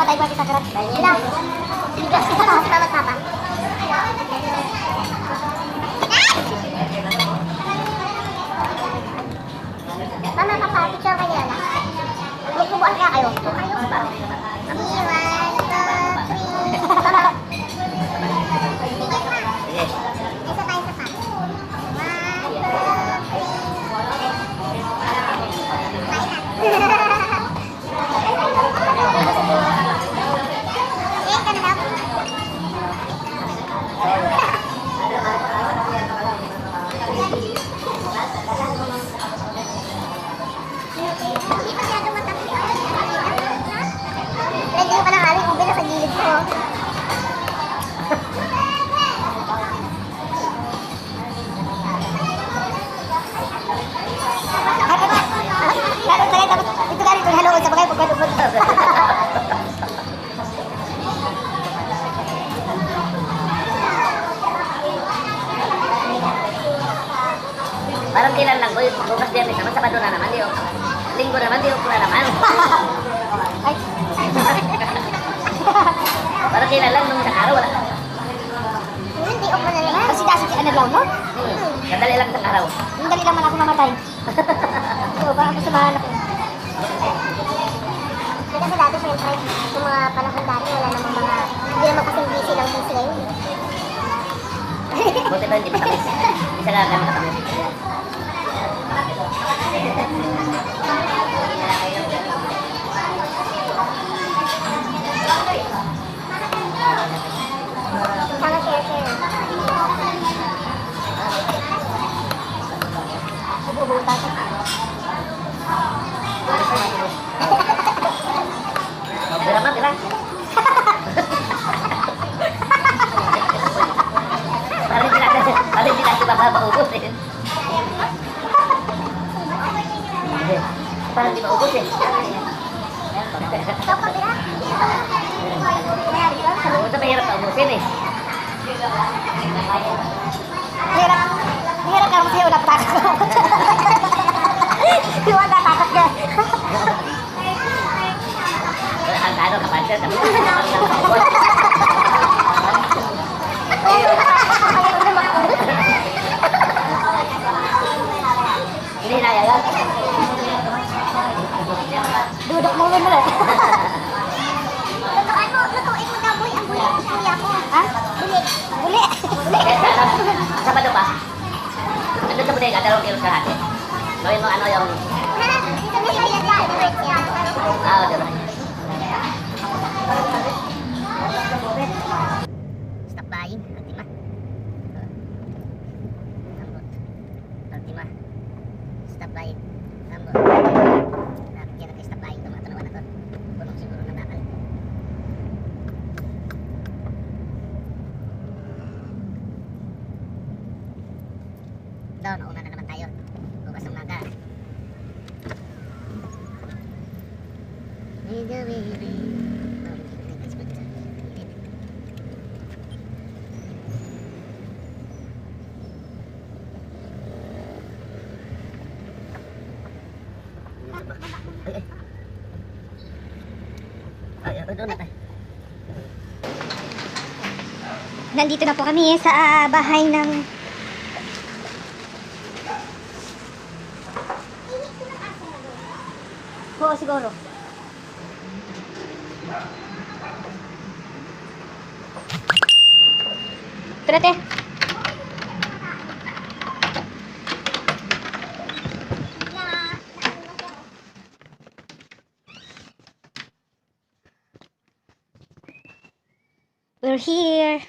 tayo ba kita karat? Ilang? Bigas kita na sa tamat papa. Mama, papa, picture kayo na. Magkubuan kaya kayo. Ayos ba? 1, 2, 3. Mama. Sige. Isa tayo sa pa. 1, 2, 3. Lagyan ka ng aming ube na sa gilid ko. Ito ka rin kung haluan sa bagay pagkatubod. Parang kailan lang, boy. Bukas Biyernes naman, Sabado na naman, diyo. Linggo naman, diyo pula naman. Parang kailan lang, nung isang araw, wala. Hindi, ok na naman. Kasi kasi ano lang, no? Kadali lang isang araw. Ang dali naman ako mamatay. So, baka masamahan ako. Kasi dati, syempre, yung mga panahon dati, wala namang mga, hindi naman kasing busy lang busy ngayon. Buti ba hindi matamis? Isa nga kami matamis. Sana share. Bubutas. Berapa kira? Paling tidak kita maubos eh. Parang di maubos eh. Ito mahirap na ubusin eh. Mahirap ka kasi ulang takot ko. Iwan na takot ka. Ang ano kapag siya, sabi ko, hindi na yan. Dudok mo rin ulit. Lutuin mo daw, boy. Ang bulit ng kuya ko. Ha? Buli. Buli. Sabado pa. Nandun sa bodega, 2 kilos kalahati. Gawin mo ano yung... Ha? Dito na siya yan ka. Direct niya. Diba? Stop buying, ultima. Ambot. Ultima. Stop buying. Ambot. Kaya natin stop buying. Tumatanawan na to. Punong siguro ng bakal. Doon, nauna na naman tayo. Bukas ng maga. Nandito na po kami sa bahay ng Oo, siguro. Tara, te. We're here.